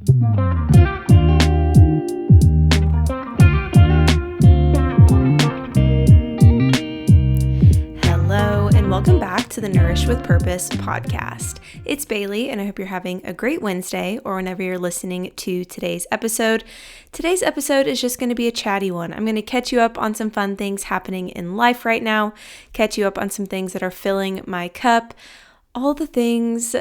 Hello, and welcome back to the Nourish with Purpose podcast. It's Bailey, and I hope you're having a great Wednesday or whenever you're listening to today's episode. Today's episode is just going to be a chatty one. I'm going to catch you up on some fun things happening in life right now, catch you up on some things that are filling my cup, all the things,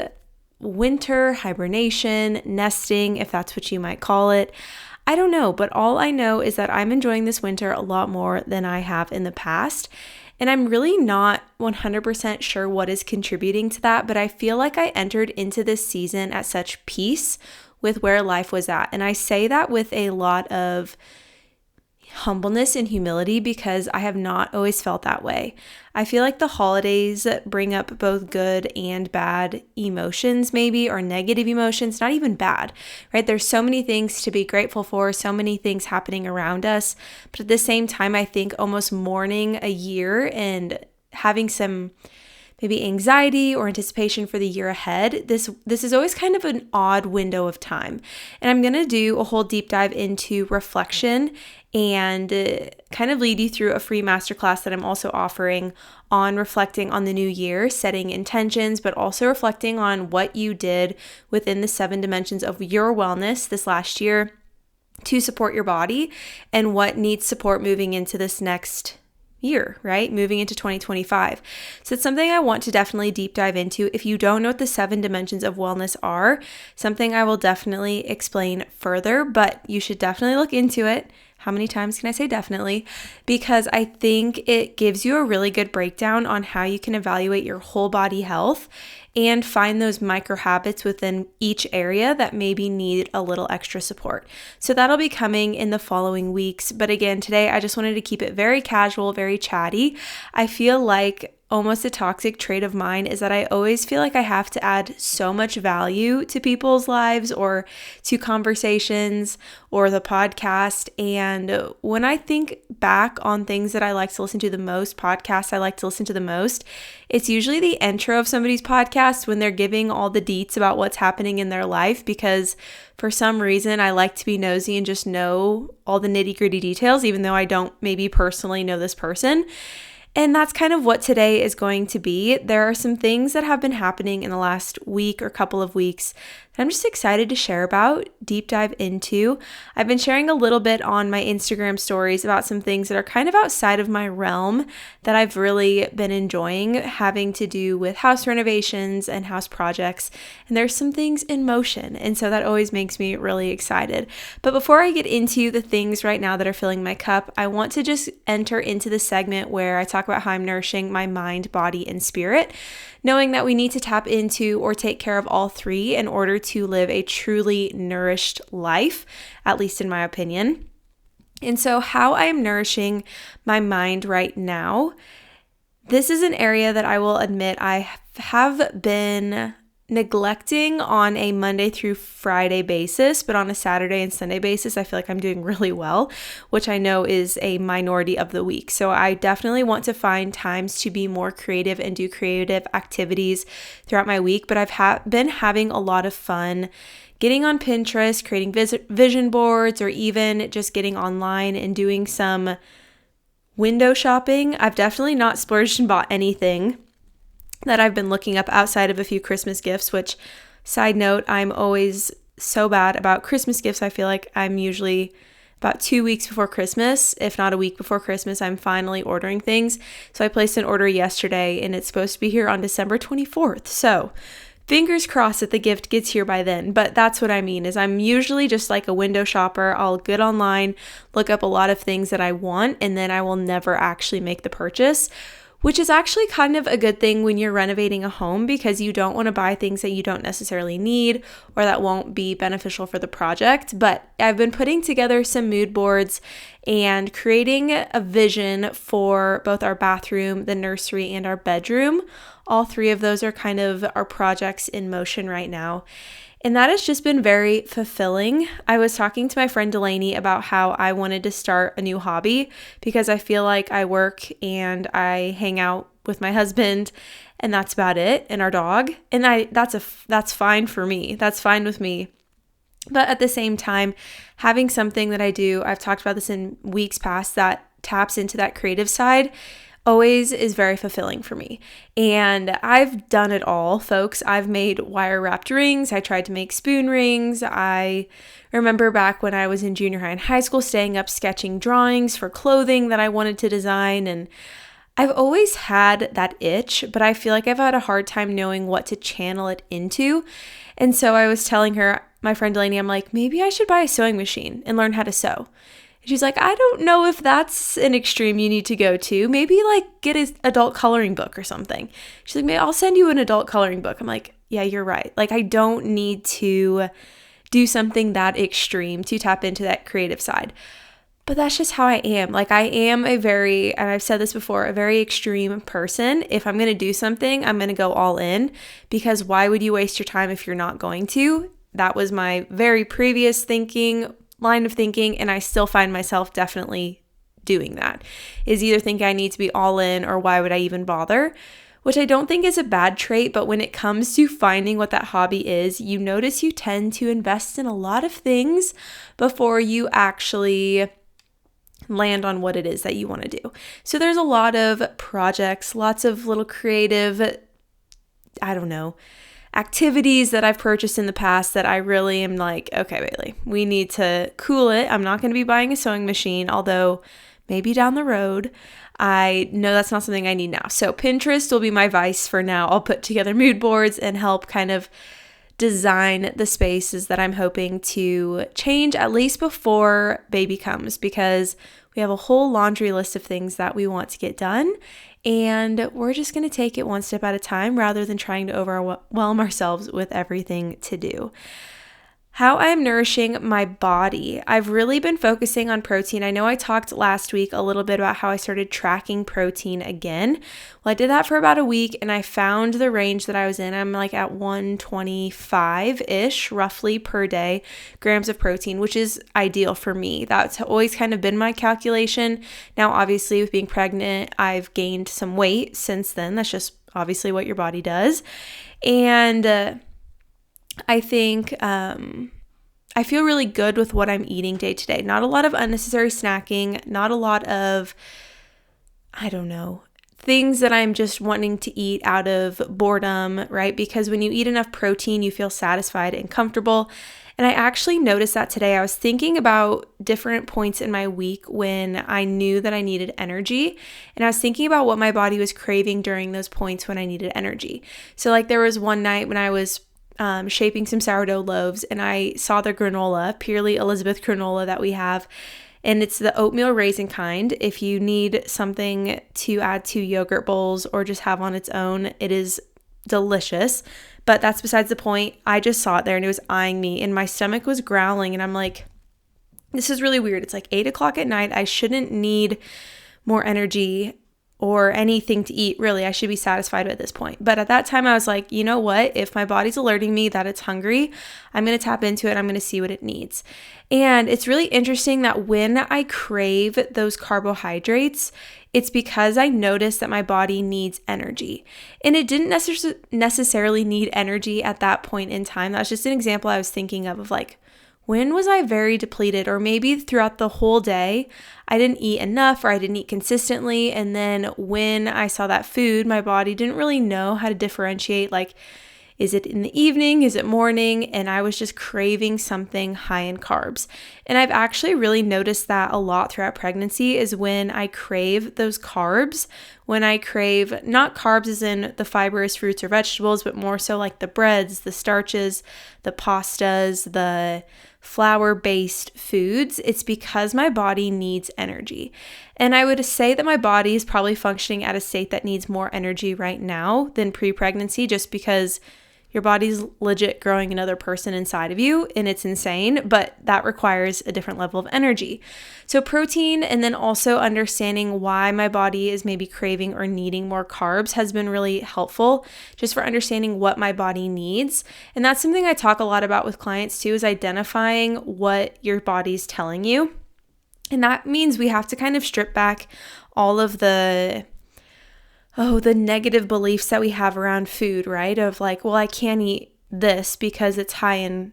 winter, hibernation, nesting, if that's what you might call it. I don't know, but all I know is that I'm enjoying this winter a lot more than I have in the past. And I'm really not 100% sure what is contributing to that, but I feel like I entered into this season at such peace with where life was at. And I say that with a lot of humbleness and humility because I have not always felt that way. I feel like the holidays bring up both good and bad emotions, maybe, or negative emotions, not even bad, right? There's so many things to be grateful for, so many things happening around us. But at the same time, I think almost mourning a year and having some maybe anxiety or anticipation for the year ahead, this is always kind of an odd window of time. And I'm going to do a whole deep dive into reflection and kind of lead you through a free masterclass that I'm also offering on reflecting on the new year, setting intentions, but also reflecting on what you did within the 7 dimensions of your wellness this last year to support your body and what needs support moving into this next year, right? Moving into 2025. So it's something I want to definitely deep dive into. If you don't know what the 7 dimensions of wellness are, something I will definitely explain further, but you should definitely look into it. How many times can I say definitely? Because I think it gives you a really good breakdown on how you can evaluate your whole body health and find those micro habits within each area that maybe need a little extra support. So that'll be coming in the following weeks. But again, today I just wanted to keep it very casual, very chatty. I feel like almost a toxic trait of mine is that I always feel like I have to add so much value to people's lives or to conversations or the podcast. And when I think back on things that I like to listen to the most, podcasts I like to listen to the most, it's usually the intro of somebody's podcast when they're giving all the deets about what's happening in their life, because for some reason I like to be nosy and just know all the nitty-gritty details, even though I don't maybe personally know this person. And that's kind of what today is going to be. There are some things that have been happening in the last week or couple of weeks that I'm just excited to share about, deep dive into. I've been sharing a little bit on my Instagram stories about some things that are kind of outside of my realm that I've really been enjoying, having to do with house renovations and house projects. And there's some things in motion. And so that always makes me really excited. But before I get into the things right now that are filling my cup, I want to just enter into the segment where I talk about how I'm nourishing my mind, body, and spirit, knowing that we need to tap into or take care of all three in order to live a truly nourished life, at least in my opinion. And so how I am nourishing my mind right now, this is an area that I will admit I have been neglecting on a Monday through Friday basis, but on a Saturday and Sunday basis, I feel like I'm doing really well, which I know is a minority of the week. So I definitely want to find times to be more creative and do creative activities throughout my week, but I've been having a lot of fun getting on Pinterest, creating vision boards, or even just getting online and doing some window shopping. I've definitely not splurged and bought anything that I've been looking up outside of a few Christmas gifts, which, side note, I'm always so bad about Christmas gifts. I feel like I'm usually about 2 weeks before Christmas, if not a week before Christmas, I'm finally ordering things. So I placed an order yesterday and it's supposed to be here on December 24th. So fingers crossed that the gift gets here by then. But that's what I mean, is I'm usually just like a window shopper. I'll get online, look up a lot of things that I want, and then I will never actually make the purchase, which is actually kind of a good thing when you're renovating a home, because you don't want to buy things that you don't necessarily need or that won't be beneficial for the project. But I've been putting together some mood boards and creating a vision for both our bathroom, the nursery, and our bedroom. All three of those are kind of our projects in motion right now. And that has just been very fulfilling. I was talking to my friend Delaney about how I wanted to start a new hobby, because I feel like I work and I hang out with my husband and that's about it, and our dog. And that's fine for me. That's fine with me. But at the same time, having something that I do, I've talked about this in weeks past, that taps into that creative side always is very fulfilling for me. And I've done it all, folks. I've made wire wrapped rings. I tried to make spoon rings. I remember back when I was in junior high and high school, staying up sketching drawings for clothing that I wanted to design. And I've always had that itch, but I feel like I've had a hard time knowing what to channel it into. And so I was telling her, my friend Delaney, I'm like, maybe I should buy a sewing machine and learn how to sew. She's like, I don't know if that's an extreme you need to go to. Maybe like get an adult coloring book or something. She's like, maybe I'll send you an adult coloring book. I'm like, yeah, you're right. Like, I don't need to do something that extreme to tap into that creative side. But that's just how I am. Like, I am a very, and I've said this before, a very extreme person. If I'm going to do something, I'm going to go all in, because why would you waste your time if you're not going to? That was my very previous line of thinking, and I still find myself definitely doing that, is either think I need to be all in or why would I even bother, which I don't think is a bad trait. But when it comes to finding what that hobby is, you notice you tend to invest in a lot of things before you actually land on what it is that you want to do. So there's a lot of projects, lots of little creative, activities that I've purchased in the past that I really am like, okay, Bailey, we need to cool it. I'm not going to be buying a sewing machine, although maybe down the road. I know that's not something I need now. So Pinterest will be my vice for now. I'll put together mood boards and help kind of design the spaces that I'm hoping to change, at least before baby comes, because we have a whole laundry list of things that we want to get done. And we're just going to take it one step at a time rather than trying to overwhelm ourselves with everything to do. How I'm nourishing my body. I've really been focusing on protein. I know I talked last week a little bit about how I started tracking protein again. Well, I did that for about a week and I found the range that I was in. I'm like at 125-ish roughly per day grams of protein, which is ideal for me. That's always kind of been my calculation. Now, obviously, with being pregnant, I've gained some weight since then. That's just obviously what your body does. And I think I feel really good with what I'm eating day to day. Not a lot of unnecessary snacking, not a lot of, things that I'm just wanting to eat out of boredom, right? Because when you eat enough protein, you feel satisfied and comfortable. And I actually noticed that today. I was thinking about different points in my week when I knew that I needed energy. And I was thinking about what my body was craving during those points when I needed energy. So like there was one night when I was shaping some sourdough loaves and I saw the granola, Purely Elizabeth granola that we have. And it's the oatmeal raisin kind. If you need something to add to yogurt bowls or just have on its own, it is delicious. But that's besides the point. I just saw it there and it was eyeing me and my stomach was growling. And I'm like, this is really weird. It's like 8 o'clock at night. I shouldn't need more energy or anything to eat, really. I should be satisfied at this point. But at that time, I was like, you know what? If my body's alerting me that it's hungry, I'm going to tap into it. I'm going to see what it needs. And it's really interesting that when I crave those carbohydrates, it's because I noticed that my body needs energy. And it didn't necessarily need energy at that point in time. That was just an example I was thinking of like, when was I very depleted? Or maybe throughout the whole day, I didn't eat enough or I didn't eat consistently. And then when I saw that food, my body didn't really know how to differentiate, like, is it in the evening? Is it morning? And I was just craving something high in carbs. And I've actually really noticed that a lot throughout pregnancy is when I crave those carbs, when I crave not carbs as in the fibrous fruits or vegetables, but more so like the breads, the starches, the pastas, the flour-based foods, it's because my body needs energy. And I would say that my body is probably functioning at a state that needs more energy right now than pre-pregnancy, just because your body's legit growing another person inside of you and it's insane, but that requires a different level of energy. So protein and then also understanding why my body is maybe craving or needing more carbs has been really helpful just for understanding what my body needs. And that's something I talk a lot about with clients too, is identifying what your body's telling you. And that means we have to kind of strip back all of the negative beliefs that we have around food, right? Of like, well, I can't eat this because it's high in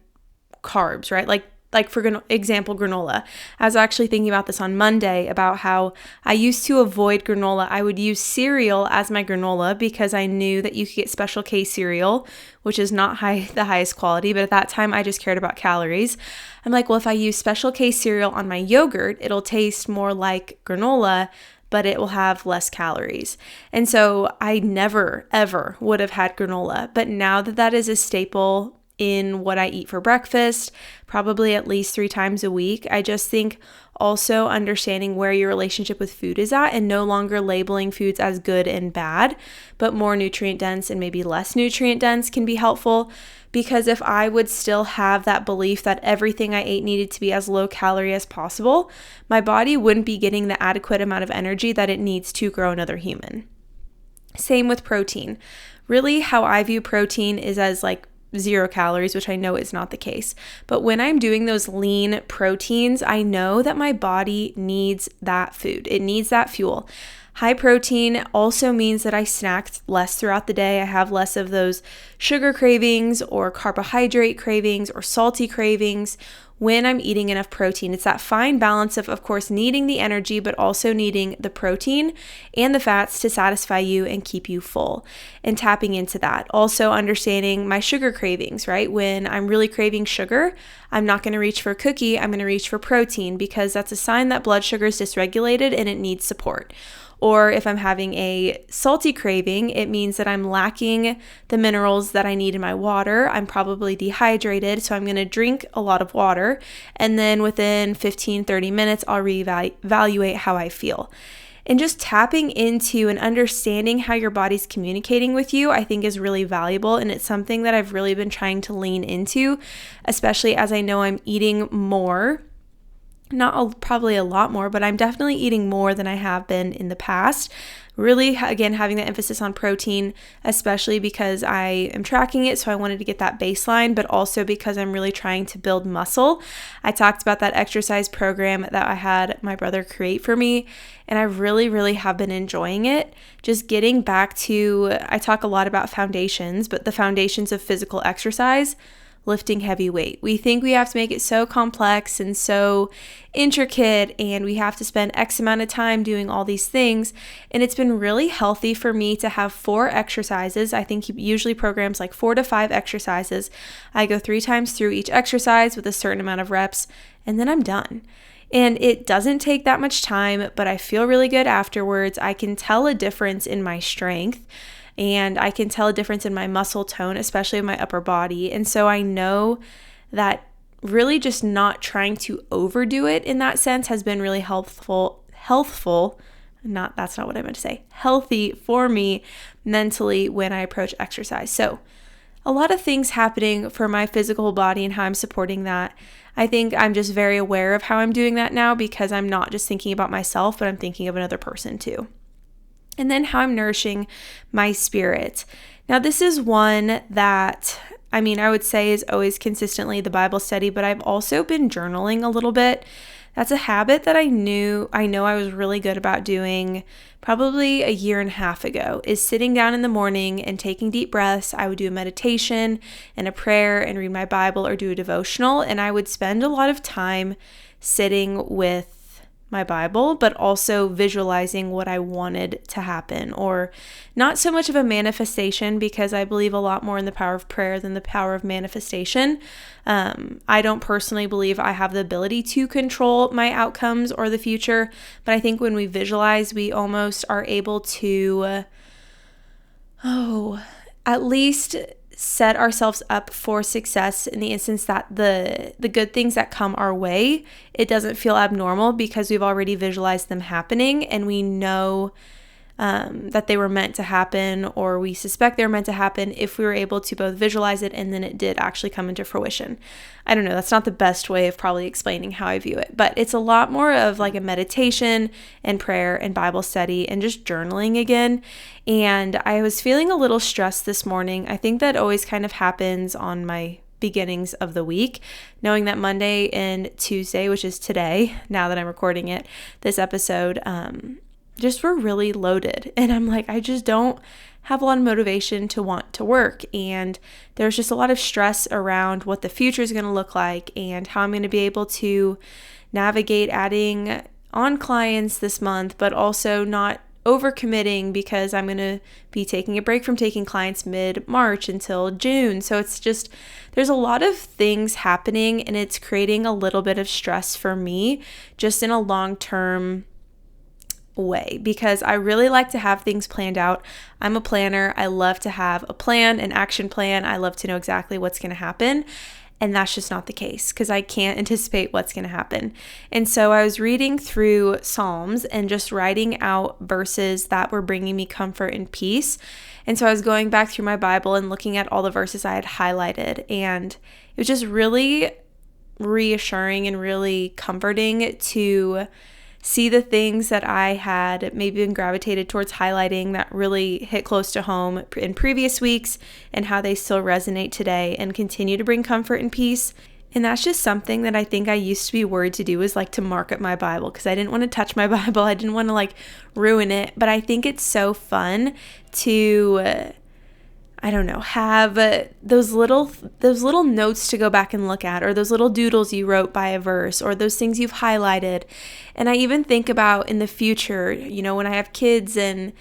carbs, right? Like for example, granola. I was actually thinking about this on Monday about how I used to avoid granola. I would use cereal as my granola because I knew that you could get Special K cereal, which is not the highest quality, but at that time I just cared about calories. I'm like, well, if I use Special K cereal on my yogurt, it'll taste more like granola, but it will have less calories. And so I never, ever would have had granola. But now that is a staple in what I eat for breakfast, probably at least 3 times a week, I just think also understanding where your relationship with food is at and no longer labeling foods as good and bad, but more nutrient dense and maybe less nutrient dense can be helpful. Because if I would still have that belief that everything I ate needed to be as low calorie as possible, my body wouldn't be getting the adequate amount of energy that it needs to grow another human. Same with protein. Really, how I view protein is as like 0 calories, which I know is not the case. But when I'm doing those lean proteins, I know that my body needs that food. It needs that fuel. High protein also means that I snack less throughout the day. I have less of those sugar cravings or carbohydrate cravings or salty cravings when I'm eating enough protein. It's that fine balance of course, needing the energy, but also needing the protein and the fats to satisfy you and keep you full, and tapping into that. Also understanding my sugar cravings, right? When I'm really craving sugar, I'm not going to reach for a cookie. I'm going to reach for protein because that's a sign that blood sugar is dysregulated and it needs support. Or if I'm having a salty craving, it means that I'm lacking the minerals that I need in my water. I'm probably dehydrated, so I'm going to drink a lot of water. And then within 15-30 minutes, I'll reevaluate how I feel. And just tapping into and understanding how your body's communicating with you, I think is really valuable. And it's something that I've really been trying to lean into, especially as I know I'm eating more. Probably a lot more, but I'm definitely eating more than I have been in the past. Really, again, having that emphasis on protein, especially because I am tracking it, so I wanted to get that baseline, but also because I'm really trying to build muscle. I talked about that exercise program that I had my brother create for me, and I really, really have been enjoying it. Just getting back to, I talk a lot about foundations, but the foundations of physical exercise, lifting heavy weight. We think we have to make it so complex and so intricate, and we have to spend X amount of time doing all these things. And it's been really healthy for me to have 4 exercises. I think he usually programs like 4 to 5 exercises. I go 3 times through each exercise with a certain amount of reps, and then I'm done. And it doesn't take that much time, but I feel really good afterwards. I can tell a difference in my strength. And I can tell a difference in my muscle tone, especially in my upper body. And so I know that really just not trying to overdo it in that sense has been really healthy for me mentally when I approach exercise. So a lot of things happening for my physical body and how I'm supporting that. I think I'm just very aware of how I'm doing that now because I'm not just thinking about myself, but I'm thinking of another person too. And then how I'm nourishing my spirit. Now, this is one that, I would say is always consistently the Bible study, but I've also been journaling a little bit. That's a habit that I know I was really good about doing probably a year and a half ago, is sitting down in the morning and taking deep breaths. I would do a meditation and a prayer and read my Bible or do a devotional, and I would spend a lot of time sitting with my Bible, but also visualizing what I wanted to happen, or not so much of a manifestation because I believe a lot more in the power of prayer than the power of manifestation. I don't personally believe I have the ability to control my outcomes or the future, but I think when we visualize, we almost are able to, at least set ourselves up for success in the instance that the good things that come our way, it doesn't feel abnormal because we've already visualized them happening and we know that they were meant to happen, or we suspect they were meant to happen if we were able to both visualize it and then it did actually come into fruition. I don't know, that's not the best way of probably explaining how I view it, but it's a lot more of like a meditation and prayer and Bible study and just journaling again. And I was feeling a little stressed this morning. I think that always kind of happens on my beginnings of the week, knowing that Monday and Tuesday, which is today, now that I'm recording this episode, just were really loaded. And I'm like, I just don't have a lot of motivation to want to work. And there's just a lot of stress around what the future is going to look like and how I'm going to be able to navigate adding on clients this month, but also not overcommitting because I'm going to be taking a break from taking clients mid-March until June. So it's just, there's a lot of things happening and it's creating a little bit of stress for me just in a long-term way because I really like to have things planned out. I'm a planner. I love to have a plan, an action plan. I love to know exactly what's going to happen. And that's just not the case because I can't anticipate what's going to happen. And so I was reading through Psalms and just writing out verses that were bringing me comfort and peace. And so I was going back through my Bible and looking at all the verses I had highlighted. And it was just really reassuring and really comforting to see the things that I had maybe been gravitated towards highlighting that really hit close to home in previous weeks and how they still resonate today and continue to bring comfort and peace. And that's just something that I think I used to be worried to do, is like to mark up my Bible because I didn't want to touch my Bible. I didn't want to like ruin it. But I think it's so fun to have those little notes to go back and look at, or those little doodles you wrote by a verse, or those things you've highlighted. And I even think about in the future, when I have kids and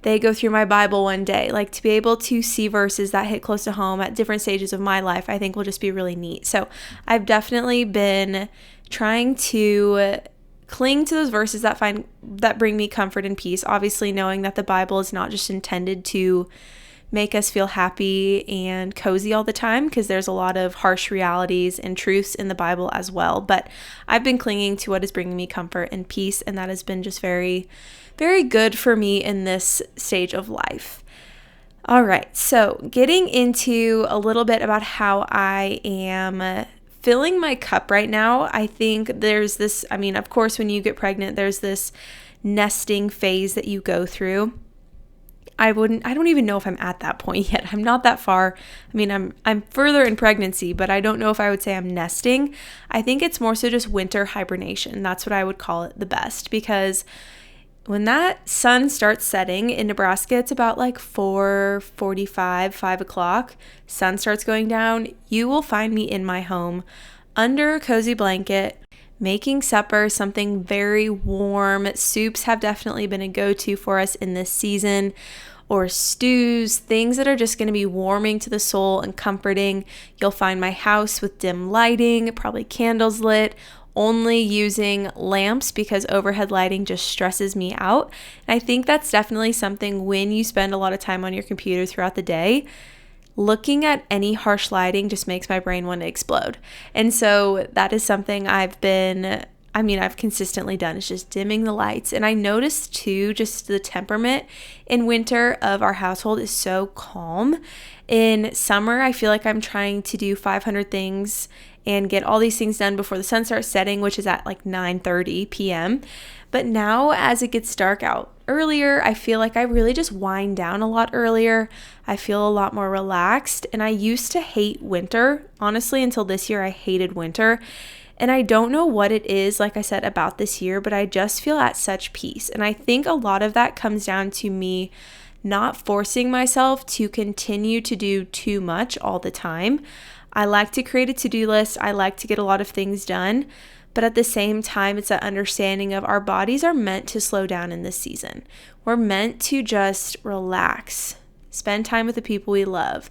they go through my Bible one day, like to be able to see verses that hit close to home at different stages of my life, I think will just be really neat. So I've definitely been trying to cling to those verses that bring me comfort and peace, obviously knowing that the Bible is not just intended to make us feel happy and cozy all the time, because there's a lot of harsh realities and truths in the Bible as well. But I've been clinging to what is bringing me comfort and peace, and that has been just very, very good for me in this stage of life. All right, so getting into a little bit about how I am filling my cup right now. I think there's this, of course, when you get pregnant, there's this nesting phase that you go through. I don't even know if I'm at that point yet. I'm not that far. I'm further in pregnancy, but I don't know if I would say I'm nesting. I think it's more so just winter hibernation. That's what I would call it the best, because when that sun starts setting in Nebraska, it's about like 4:45, 5 o'clock. Sun starts going down. You will find me in my home under a cozy blanket, making supper, something very warm. Soups have definitely been a go-to for us in this season, or stews, things that are just going to be warming to the soul and comforting. You'll find my house with dim lighting, probably candles lit, only using lamps because overhead lighting just stresses me out. And I think that's definitely something when you spend a lot of time on your computer throughout the day. Looking at any harsh lighting just makes my brain want to explode. And so that is something I've consistently done, is just dimming the lights. And I noticed too, just the temperament in winter of our household is so calm. In summer, I feel like I'm trying to do 500 things and get all these things done before the sun starts setting, which is at like 9:30 p.m. But now as it gets dark out earlier, I feel like I really just wind down a lot earlier. I feel a lot more relaxed. And I used to hate winter. Honestly, until this year, I hated winter. And I don't know what it is, like I said, about this year, but I just feel at such peace. And I think a lot of that comes down to me not forcing myself to continue to do too much all the time. I like to create a to-do list. I like to get a lot of things done. But at the same time, it's that understanding of our bodies are meant to slow down in this season. We're meant to just relax, spend time with the people we love,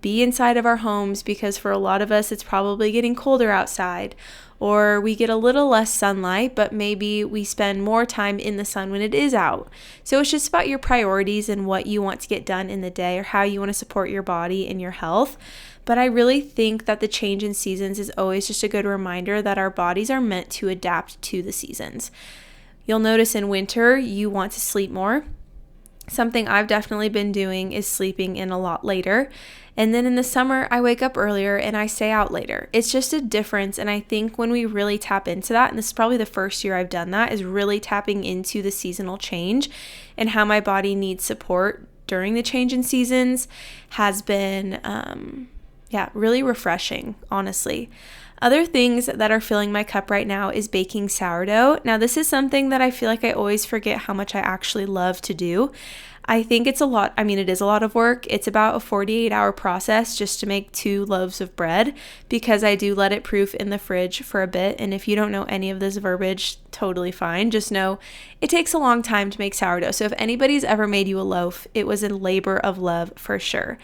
be inside of our homes, because for a lot of us, it's probably getting colder outside, or we get a little less sunlight, but maybe we spend more time in the sun when it is out. So it's just about your priorities and what you want to get done in the day, or how you want to support your body and your health. But I really think that the change in seasons is always just a good reminder that our bodies are meant to adapt to the seasons. You'll notice in winter, you want to sleep more. Something I've definitely been doing is sleeping in a lot later. And then in the summer, I wake up earlier and I stay out later. It's just a difference. And I think when we really tap into that, and this is probably the first year I've done that, is really tapping into the seasonal change and how my body needs support during the change in seasons, has been really refreshing, honestly. Other things that are filling my cup right now is baking sourdough. Now, this is something that I feel like I always forget how much I actually love to do. I think it's a lot. I mean, it is a lot of work. It's about a 48-hour process just to make 2 loaves of bread, because I do let it proof in the fridge for a bit. And if you don't know any of this verbiage, totally fine. Just know it takes a long time to make sourdough. So if anybody's ever made you a loaf, it was a labor of love for sure.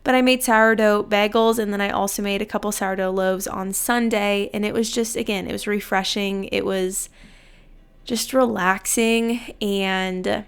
But I made sourdough bagels, and then I also made a couple sourdough loaves on Sunday. And it was just, again, it was refreshing. It was just relaxing, and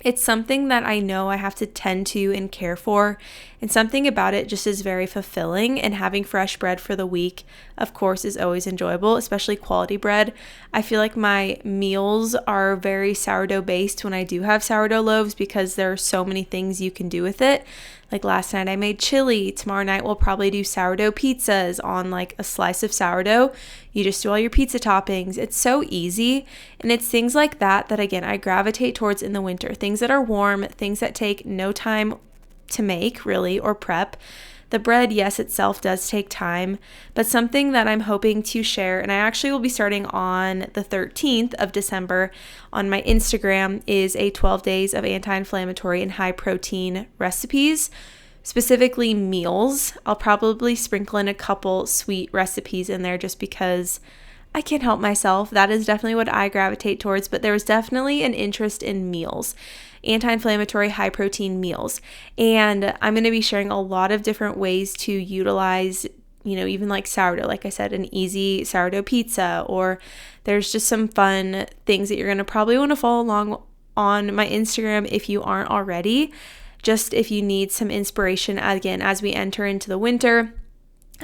it's something that I know I have to tend to and care for, and something about it just is very fulfilling. And having fresh bread for the week, of course, is always enjoyable, especially quality bread. I feel like my meals are very sourdough based when I do have sourdough loaves, because there are so many things you can do with it. Like last night I made chili. Tomorrow night we'll probably do sourdough pizzas on like a slice of sourdough. You just do all your pizza toppings. It's so easy. And it's things like that that, again, I gravitate towards in the winter. Things that are warm, things that take no time to make really or prep. The bread, yes, itself does take time, but something that I'm hoping to share, and I actually will be starting on the 13th of December on my Instagram, is a 12 days of anti-inflammatory and high protein recipes, specifically meals. I'll probably sprinkle in a couple sweet recipes in there just because I can't help myself. That is definitely what I gravitate towards, but there was definitely an interest in meals. Anti-inflammatory, high-protein meals. And I'm going to be sharing a lot of different ways to utilize, even like sourdough, like I said, an easy sourdough pizza, or there's just some fun things that you're going to probably want to follow along on my Instagram if you aren't already, just if you need some inspiration, again, as we enter into the winter,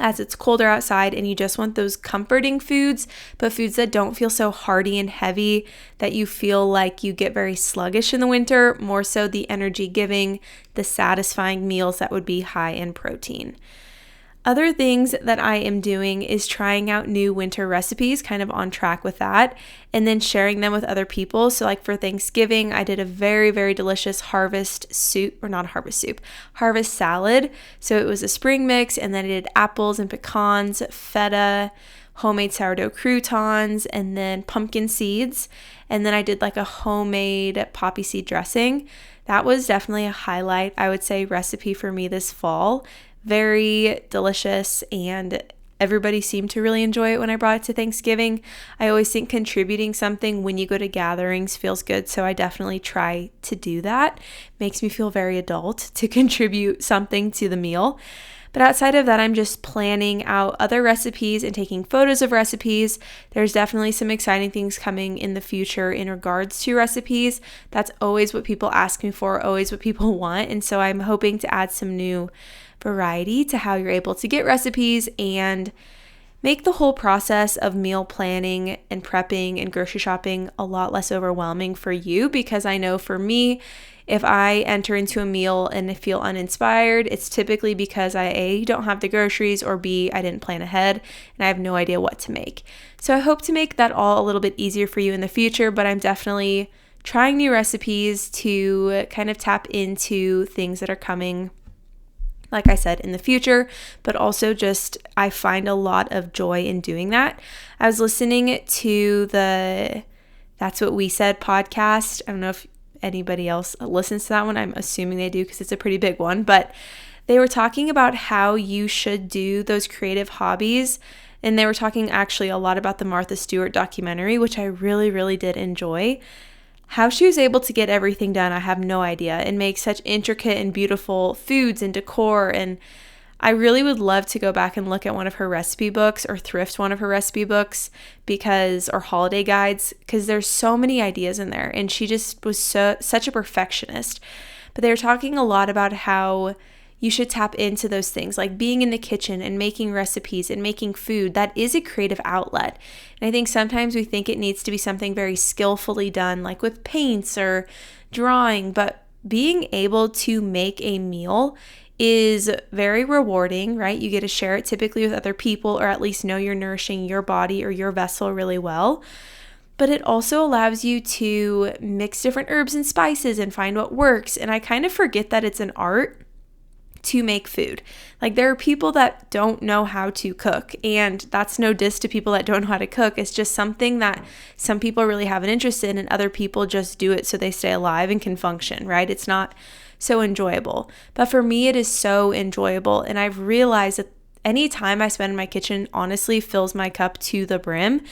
as it's colder outside, and you just want those comforting foods, but foods that don't feel so hearty and heavy that you feel like you get very sluggish in the winter, more so the energy giving, the satisfying meals that would be high in protein. Other things that I am doing is trying out new winter recipes, kind of on track with that, and then sharing them with other people. So like for Thanksgiving, I did a very, very delicious harvest salad. So it was a spring mix, and then I did apples and pecans, feta, homemade sourdough croutons, and then pumpkin seeds. And then I did like a homemade poppy seed dressing. That was definitely a highlight, I would say, recipe for me this fall. Very delicious, and everybody seemed to really enjoy it when I brought it to Thanksgiving. I always think contributing something when you go to gatherings feels good, so I definitely try to do that. Makes me feel very adult to contribute something to the meal. But outside of that, I'm just planning out other recipes and taking photos of recipes. There's definitely some exciting things coming in the future in regards to recipes. That's always what people ask me for, always what people want. And so I'm hoping to add some new variety to how you're able to get recipes and make the whole process of meal planning and prepping and grocery shopping a lot less overwhelming for you, because I know for me, if I enter into a meal and I feel uninspired, it's typically because I A, don't have the groceries, or B, I didn't plan ahead and I have no idea what to make. So I hope to make that all a little bit easier for you in the future, but I'm definitely trying new recipes to kind of tap into things that are coming, like I said, in the future, but also just I find a lot of joy in doing that. I was listening to the That's What We Said podcast. I don't know if anybody else listens to that one. I'm assuming they do because it's a pretty big one, but they were talking about how you should do those creative hobbies. And they were talking actually a lot about the Martha Stewart documentary, which I really, really did enjoy. How she was able to get everything done, I have no idea, and make such intricate and beautiful foods and decor. And I really would love to go back and look at one of her recipe books or thrift one of her recipe books or holiday guides, because there's so many ideas in there. And she just was such a perfectionist. But they were talking a lot about how you should tap into those things, like being in the kitchen and making recipes and making food. That is a creative outlet. And I think sometimes we think it needs to be something very skillfully done, like with paints or drawing, but being able to make a meal is very rewarding, right? You get to share it typically with other people, or at least know you're nourishing your body or your vessel really well. But it also allows you to mix different herbs and spices and find what works. And I kind of forget that it's an art. to make food. Like, there are people that don't know how to cook, and that's no diss to people that don't know how to cook. It's just something that some people really have an interest in, and other people just do it so they stay alive and can function, right? It's not so enjoyable. But for me, it is so enjoyable, and I've realized that any time I spend in my kitchen honestly fills my cup to the brim.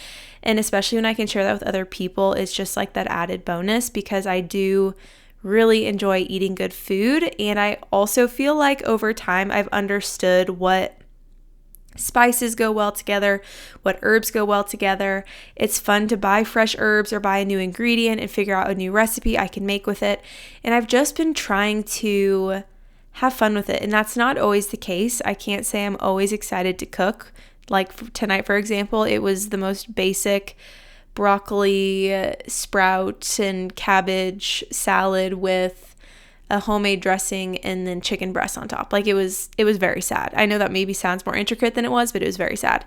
And especially when I can share that with other people, it's just like that added bonus, because I do really enjoy eating good food. And I also feel like over time I've understood what spices go well together, what herbs go well together. It's fun to buy fresh herbs or buy a new ingredient and figure out a new recipe I can make with it. And I've just been trying to have fun with it. And that's not always the case. I can't say I'm always excited to cook. Like tonight, for example, it was the most basic broccoli, sprout, and cabbage salad with a homemade dressing and then chicken breast on top. Like, it was very sad. I know that maybe sounds more intricate than it was, but it was very sad.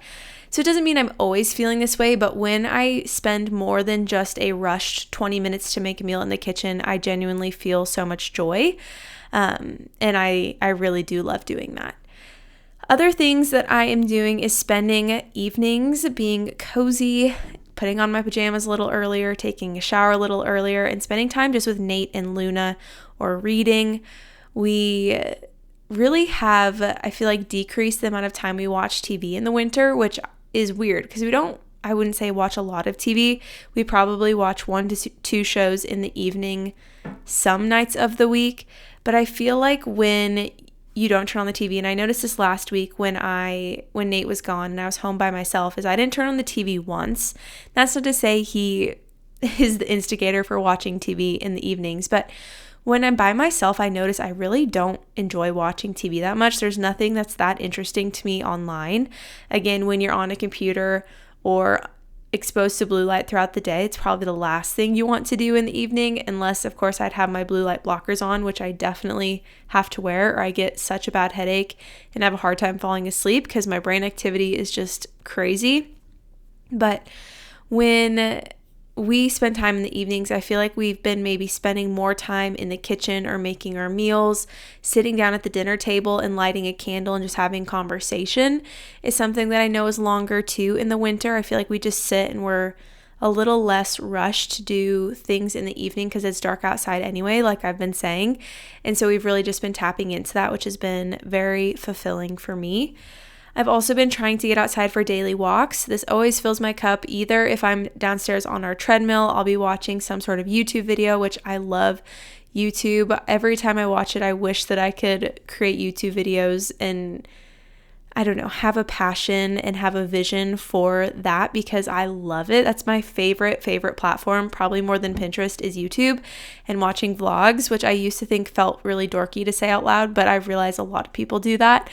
So it doesn't mean I'm always feeling this way, but when I spend more than just a rushed 20 minutes to make a meal in the kitchen, I genuinely feel so much joy. And I really do love doing that. Other things that I am doing is spending evenings being cozy, putting on my pajamas a little earlier, taking a shower a little earlier, and spending time just with Nate and Luna or reading. We really have, I feel like, decreased the amount of time we watch TV in the winter, which is weird because I wouldn't say watch a lot of TV. We probably watch 1 to 2 shows in the evening some nights of the week. But I feel like when you don't turn on the TV, and I noticed this last week when Nate was gone and I was home by myself, is I didn't turn on the TV once. That's not to say he is the instigator for watching TV in the evenings, but when I'm by myself, I notice I really don't enjoy watching TV that much. There's nothing that's that interesting to me online. Again, when you're on a computer or exposed to blue light throughout the day, it's probably the last thing you want to do in the evening, unless, of course, I'd have my blue light blockers on, which I definitely have to wear, or I get such a bad headache and have a hard time falling asleep because my brain activity is just crazy. But when we spend time in the evenings, I feel like we've been maybe spending more time in the kitchen or making our meals. Sitting down at the dinner table and lighting a candle and just having conversation is something that I know is longer too in the winter. I feel like we just sit and we're a little less rushed to do things in the evening because it's dark outside anyway, like I've been saying. And so we've really just been tapping into that, which has been very fulfilling for me. I've also been trying to get outside for daily walks. This always fills my cup. Either if I'm downstairs on our treadmill, I'll be watching some sort of YouTube video, which I love YouTube. Every time I watch it, I wish that I could create YouTube videos and, I don't know, have a passion and have a vision for that because I love it. That's my favorite platform, probably more than Pinterest, is YouTube and watching vlogs, which I used to think felt really dorky to say out loud, but I've realized a lot of people do that.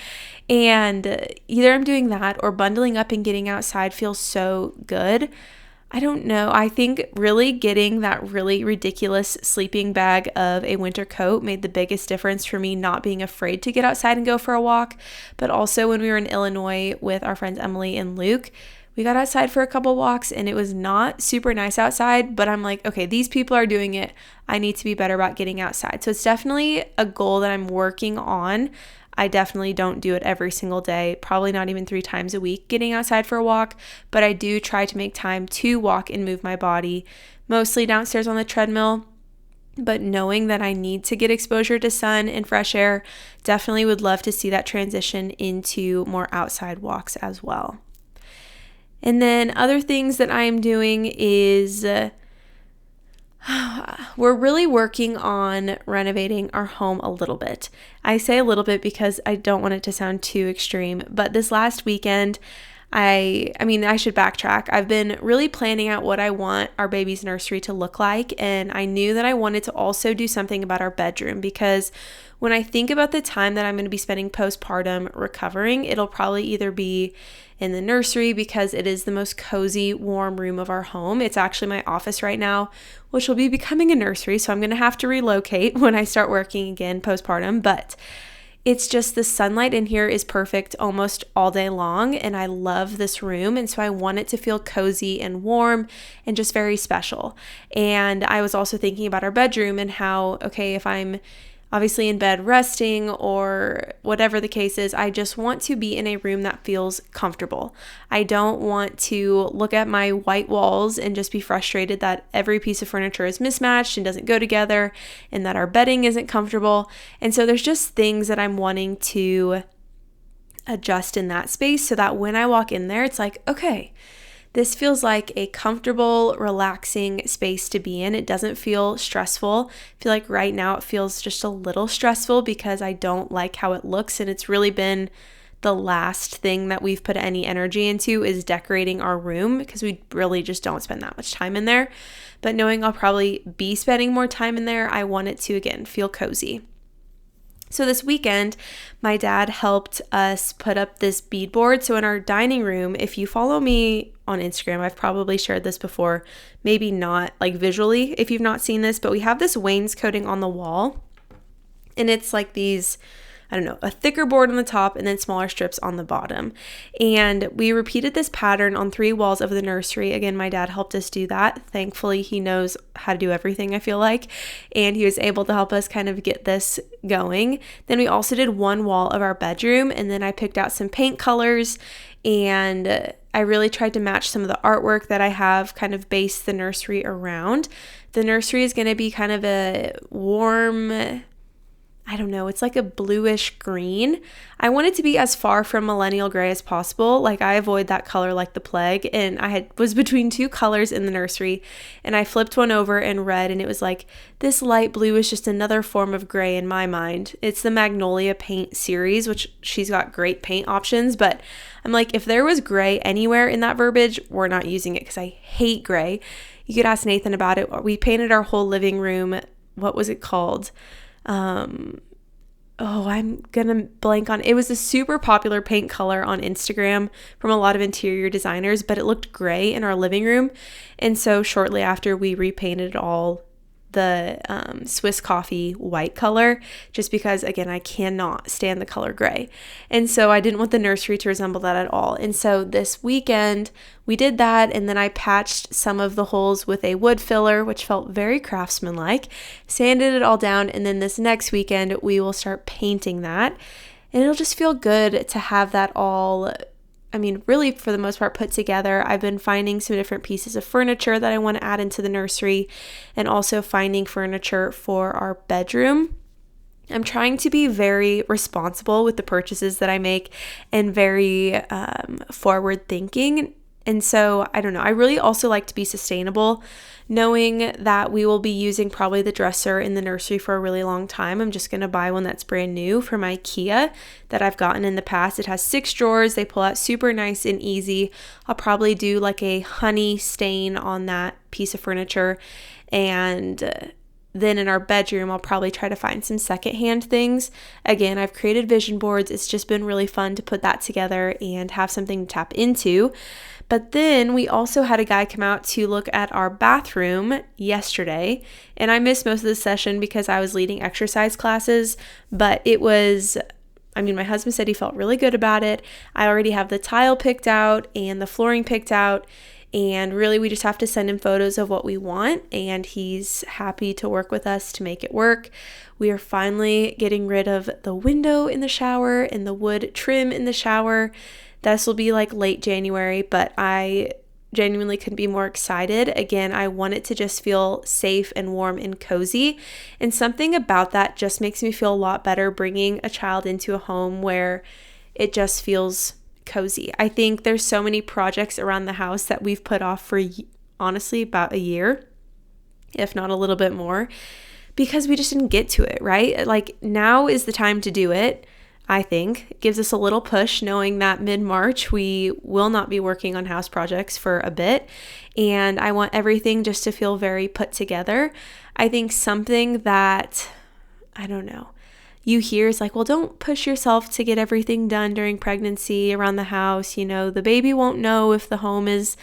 And either I'm doing that or bundling up and getting outside feels so good. I don't know. I think really getting that really ridiculous sleeping bag of a winter coat made the biggest difference for me, not being afraid to get outside and go for a walk. But also when we were in Illinois with our friends Emily and Luke, we got outside for a couple walks and it was not super nice outside, but I'm like, okay, these people are doing it. I need to be better about getting outside. So it's definitely a goal that I'm working on. I definitely don't do it every single day, probably not even 3 times a week getting outside for a walk, but I do try to make time to walk and move my body, mostly downstairs on the treadmill. But knowing that I need to get exposure to sun and fresh air, definitely would love to see that transition into more outside walks as well. And then other things that I am doing is we're really working on renovating our home a little bit. I say a little bit because I don't want it to sound too extreme, but this last weekend, I should backtrack. I've been really planning out what I want our baby's nursery to look like, and I knew that I wanted to also do something about our bedroom because when I think about the time that I'm going to be spending postpartum recovering, it'll probably either be in the nursery because it is the most cozy, warm room of our home. It's actually my office right now, which will be becoming a nursery, so I'm going to have to relocate when I start working again postpartum, but it's just the sunlight in here is perfect almost all day long, and I love this room, and so I want it to feel cozy and warm and just very special. And I was also thinking about our bedroom and how, okay, if I'm obviously in bed resting or whatever the case is. I just want to be in a room that feels comfortable. I don't want to look at my white walls and just be frustrated that every piece of furniture is mismatched and doesn't go together and that our bedding isn't comfortable. And so there's just things that I'm wanting to adjust in that space so that when I walk in there, it's like, okay, this feels like a comfortable, relaxing space to be in. It doesn't feel stressful. I feel like right now it feels just a little stressful because I don't like how it looks, and it's really been the last thing that we've put any energy into is decorating our room because we really just don't spend that much time in there. But knowing I'll probably be spending more time in there, I want it to, again, feel cozy. So this weekend, my dad helped us put up this beadboard. So in our dining room, if you follow me on Instagram, I've probably shared this before, maybe not like visually if you've not seen this, but we have this wainscoting on the wall, and it's like these, a thicker board on the top and then smaller strips on the bottom. And we repeated this pattern on 3 walls of the nursery. Again, my dad helped us do that. Thankfully, he knows how to do everything, I feel like. And he was able to help us kind of get this going. Then we also did 1 wall of our bedroom, and then I picked out some paint colors, and I really tried to match some of the artwork that I have kind of based the nursery around. The nursery is going to be kind of a warm, it's like a bluish green. I want it to be as far from millennial gray as possible. Like, I avoid that color like the plague. And I was between 2 colors in the nursery, and I flipped one over in red, and it was like, this light blue is just another form of gray in my mind. It's the Magnolia paint series, which she's got great paint options, but I'm like, if there was gray anywhere in that verbiage, we're not using it because I hate gray. You could ask Nathan about it. We painted our whole living room. What was it called? I'm gonna blank on it. Was a super popular paint color on Instagram from a lot of interior designers, but it looked gray in our living room. And so shortly after, we repainted all the Swiss coffee white color, just because, again, I cannot stand the color gray. And so I didn't want the nursery to resemble that at all. And so this weekend we did that, and then I patched some of the holes with a wood filler, which felt very craftsmanlike, sanded it all down, and then this next weekend we will start painting that. And it'll just feel good to have that all, really for the most part put together. I've been finding some different pieces of furniture that I want to add into the nursery, and also finding furniture for our bedroom. I'm trying to be very responsible with the purchases that I make and very forward thinking. And so, I really also like to be sustainable, knowing that we will be using probably the dresser in the nursery for a really long time. I'm just going to buy one that's brand new from IKEA that I've gotten in the past. It has 6 drawers. They pull out super nice and easy. I'll probably do like a honey stain on that piece of furniture. And then in our bedroom, I'll probably try to find some secondhand things. Again, I've created vision boards. It's just been really fun to put that together and have something to tap into. But then we also had a guy come out to look at our bathroom yesterday, and I missed most of the session because I was leading exercise classes, but it was, my husband said he felt really good about it. I already have the tile picked out and the flooring picked out, and really we just have to send him photos of what we want, and he's happy to work with us to make it work. We are finally getting rid of the window in the shower and the wood trim in the shower. This will be like late January, but I genuinely couldn't be more excited. Again, I want it to just feel safe and warm and cozy. And something about that just makes me feel a lot better bringing a child into a home where it just feels cozy. I think there's so many projects around the house that we've put off for honestly about a year, if not a little bit more, because we just didn't get to it, right? Like, now is the time to do it. I think it gives us a little push knowing that mid-March we will not be working on house projects for a bit, and I want everything just to feel very put together. I think something that, you hear is like, well, don't push yourself to get everything done during pregnancy around the house. The baby won't know if the home is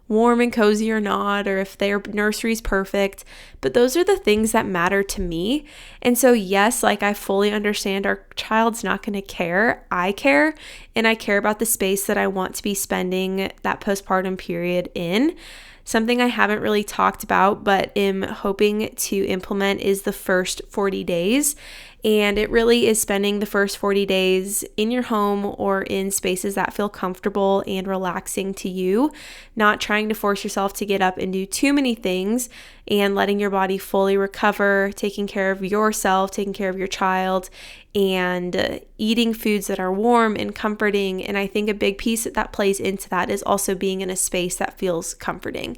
warm and cozy or not, or if their nursery's perfect. But those are the things that matter to me. And so yes, like, I fully understand our child's not going to care. I care, and I care about the space that I want to be spending that postpartum period in. Something I haven't really talked about but am hoping to implement is the first 40 days. And it really is spending the first 40 days in your home or in spaces that feel comfortable and relaxing to you, not trying to force yourself to get up and do too many things, and letting your body fully recover, taking care of yourself, taking care of your child, and eating foods that are warm and comforting. And I think a big piece that plays into that is also being in a space that feels comforting.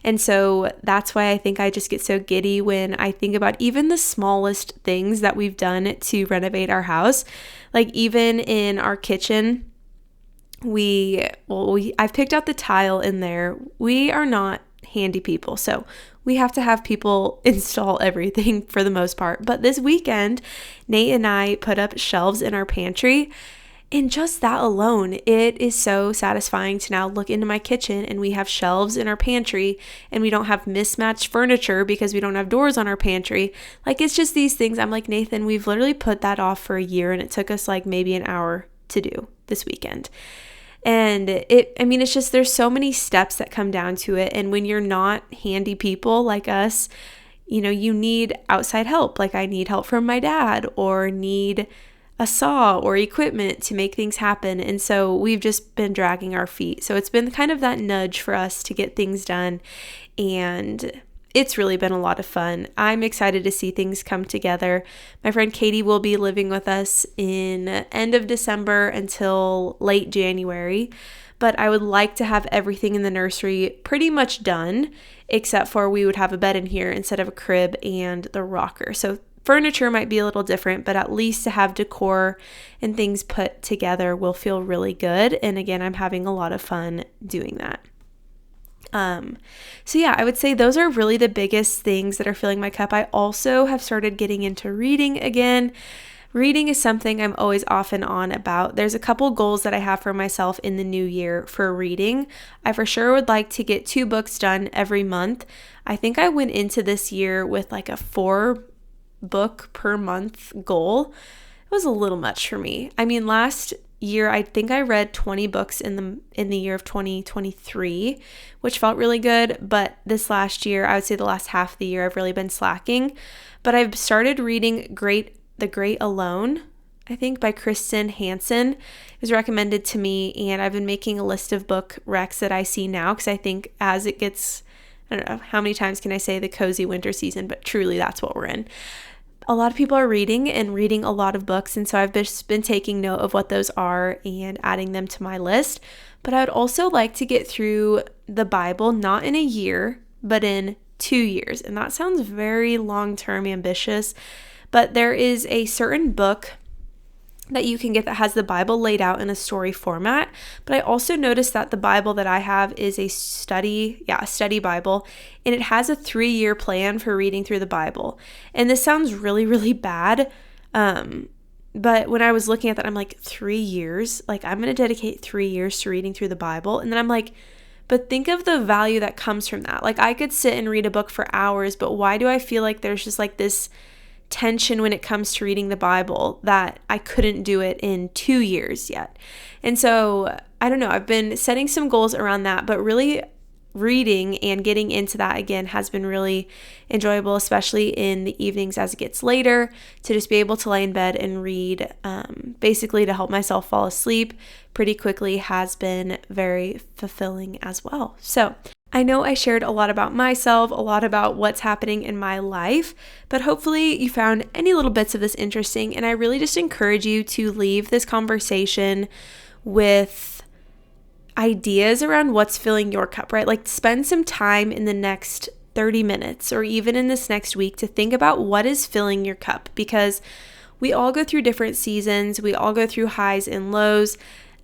And so that's why I think I just get so giddy when I think about even the smallest things that we've done to renovate our house. Like even in our kitchen, I've picked out the tile in there. We are not handy people, so we have to have people install everything for the most part. But this weekend, Nate and I put up shelves in our pantry, and just that alone, it is so satisfying to now look into my kitchen and we have shelves in our pantry and we don't have mismatched furniture because we don't have doors on our pantry. Like, it's just these things. I'm like, Nathan, we've literally put that off for a year and it took us like maybe an hour to do this weekend. And it's just, there's so many steps that come down to it. And when you're not handy people like us, you need outside help. Like I need help from my dad or need a saw or equipment to make things happen. And so we've just been dragging our feet. So it's been kind of that nudge for us to get things done. And it's really been a lot of fun. I'm excited to see things come together. My friend Katie will be living with us in end of December until late January. But I would like to have everything in the nursery pretty much done, except for we would have a bed in here instead of a crib and the rocker. So furniture might be a little different, but at least to have decor and things put together will feel really good. And again, I'm having a lot of fun doing that. So yeah, I would say those are really the biggest things that are filling my cup. I also have started getting into reading again. Reading is something I'm always off and on about. There's a couple goals that I have for myself in the new year for reading. I for sure would like to get 2 books done every month. I think I went into this year with like a 4 book per month goal. It was a little much for me. Last year I think I read 20 books in the year of 2023, which felt really good. But this last year, I would say the last half of the year, I've really been slacking. But I've started reading The Great Alone, I think by Kristen Hansen. It was recommended to me, and I've been making a list of book recs that I see now because I think as it gets, I don't know, how many times can I say the cozy winter season, but truly that's what we're in. A lot of people are reading a lot of books, and so I've just been taking note of what those are and adding them to my list. But I would also like to get through the Bible, not in a year, but in 2 years. And that sounds very long-term ambitious, but there is a certain book that you can get that has the Bible laid out in a story format. But I also noticed that the Bible that I have is a study Bible, and it has a 3-year plan for reading through the Bible. And this sounds really, really bad. But when I was looking at that, I'm like, 3 years? Like, I'm going to dedicate 3 years to reading through the Bible. And then I'm like, but think of the value that comes from that. Like, I could sit and read a book for hours, but why do I feel like there's just like this tension when it comes to reading the Bible that I couldn't do it in 2 years yet? And so I don't know, I've been setting some goals around that, but really reading and getting into that again has been really enjoyable, especially in the evenings as it gets later, to just be able to lay in bed and read, basically to help myself fall asleep pretty quickly, has been very fulfilling as well. So I know I shared a lot about myself, a lot about what's happening in my life, but hopefully you found any little bits of this interesting. And I really just encourage you to leave this conversation with ideas around what's filling your cup, right? Like, spend some time in the next 30 minutes or even in this next week to think about what is filling your cup, because we all go through different seasons. We all go through highs and lows.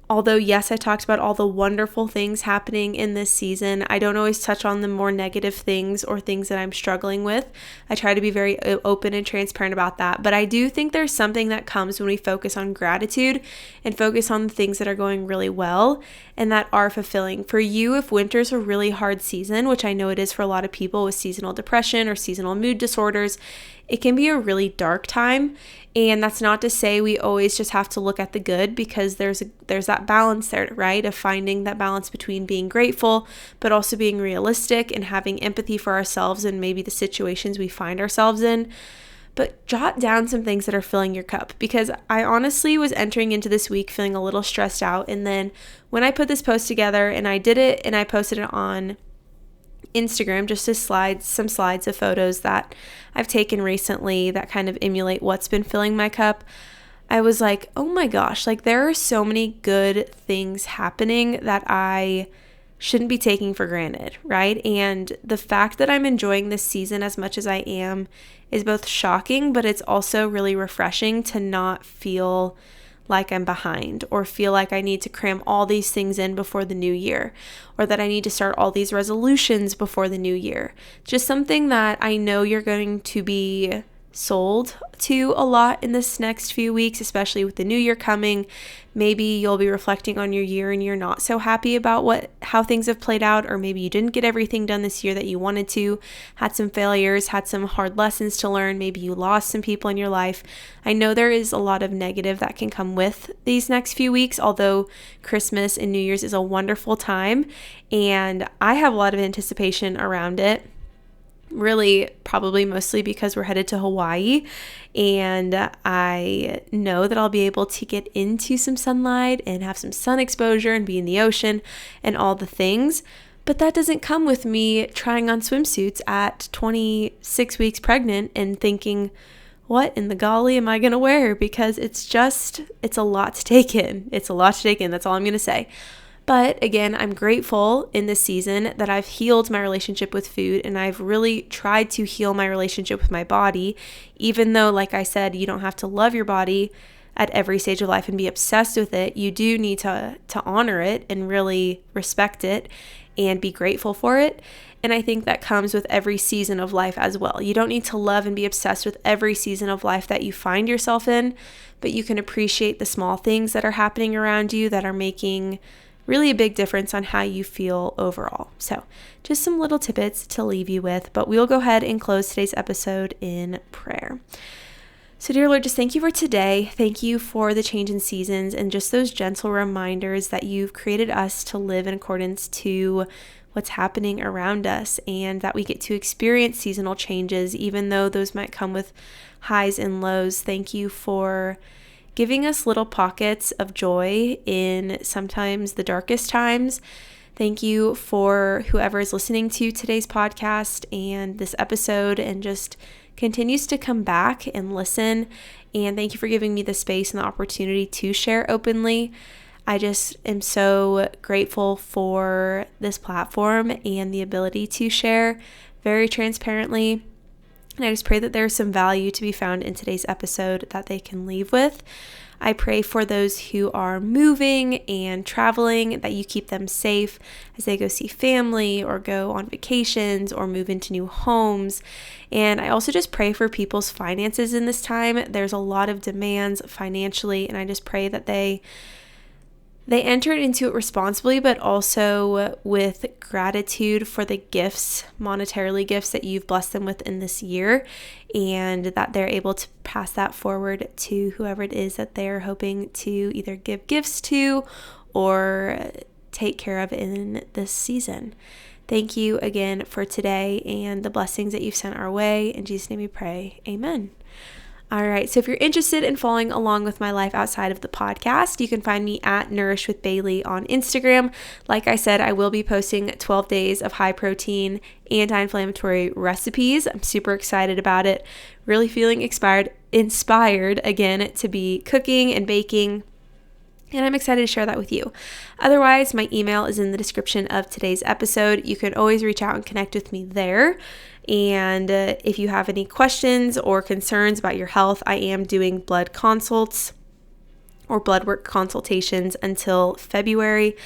Although, yes, I talked about all the wonderful things happening in this season, I don't always touch on the more negative things or things that I'm struggling with. I try to be very open and transparent about that. But I do think there's something that comes when we focus on gratitude and focus on the things that are going really well and that are fulfilling. For you, if winter's a really hard season, which I know it is for a lot of people with seasonal depression or seasonal mood disorders, it can be a really dark time. And that's not to say we always just have to look at the good, because there's that balance there, right? Of finding that balance between being grateful, but also being realistic and having empathy for ourselves and maybe the situations we find ourselves in. but jot down some things that are filling your cup, because I honestly was entering into this week feeling a little stressed out. And then when I put this post together and I did it and I posted it on Instagram, just some slides of photos that I've taken recently that kind of emulate what's been filling my cup, I was like, oh my gosh, like there are so many good things happening that I shouldn't be taking for granted, right? And the fact that I'm enjoying this season as much as I am is both shocking, but it's also really refreshing to not feel like I'm behind or feel like I need to cram all these things in before the new year, or that I need to start all these resolutions before the new year. Just something that I know you're going to be sold to a lot in this next few weeks, especially with the new year coming. Maybe you'll be reflecting on your year and you're not so happy about how things have played out, or maybe you didn't get everything done this year that you wanted to, had some failures, had some hard lessons to learn, maybe you lost some people in your life. I know there is a lot of negative that can come with these next few weeks, although Christmas and New Year's is a wonderful time and I have a lot of anticipation around it. Really, probably mostly because we're headed to Hawaii and I know that I'll be able to get into some sunlight and have some sun exposure and be in the ocean and all the things. But that doesn't come with me trying on swimsuits at 26 weeks pregnant and thinking, what in the golly am I going to wear? Because it's a lot to take in. It's a lot to take in. That's all I'm going to say. But again, I'm grateful in this season that I've healed my relationship with food and I've really tried to heal my relationship with my body, even though, like I said, you don't have to love your body at every stage of life and be obsessed with it. You do need to honor it and really respect it and be grateful for it. And I think that comes with every season of life as well. You don't need to love and be obsessed with every season of life that you find yourself in, but you can appreciate the small things that are happening around you that are making really a big difference on how you feel overall. So just some little tidbits to leave you with, but we'll go ahead and close today's episode in prayer. So dear Lord, just thank you for today. Thank you for the change in seasons and just those gentle reminders that you've created us to live in accordance to what's happening around us and that we get to experience seasonal changes, even though those might come with highs and lows. Thank you for giving us little pockets of joy in sometimes the darkest times. Thank you for whoever is listening to today's podcast and this episode and just continues to come back and listen. And thank you for giving me the space and the opportunity to share openly. I just am so grateful for this platform and the ability to share very transparently. And I just pray that there's some value to be found in today's episode that they can leave with. I pray for those who are moving and traveling, that you keep them safe as they go see family or go on vacations or move into new homes. And I also just pray for people's finances in this time. There's a lot of demands financially, and I just pray that they entered into it responsibly, but also with gratitude for the gifts, monetarily gifts that you've blessed them with in this year, and that they're able to pass that forward to whoever it is that they're hoping to either give gifts to or take care of in this season. Thank you again for today and the blessings that you've sent our way. In Jesus' name we pray. Amen. All right, so if you're interested in following along with my life outside of the podcast, you can find me at Nourish with Bailey on Instagram. Like I said, I will be posting 12 days of high protein, anti-inflammatory recipes. I'm super excited about it. Really feeling inspired again to be cooking and baking. And I'm excited to share that with you. Otherwise, my email is in the description of today's episode. You can always reach out and connect with me there. And if you have any questions or concerns about your health, I am doing blood consults or blood work consultations until February.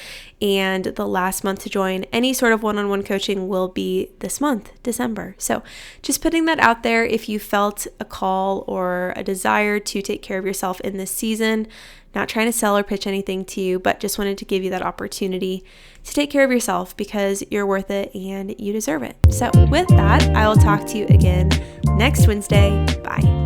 And the last month to join any sort of one-on-one coaching will be this month, December. So just putting that out there, if you felt a call or a desire to take care of yourself in this season, not trying to sell or pitch anything to you, but just wanted to give you that opportunity to take care of yourself because you're worth it and you deserve it. So with that, I will talk to you again next Wednesday. Bye.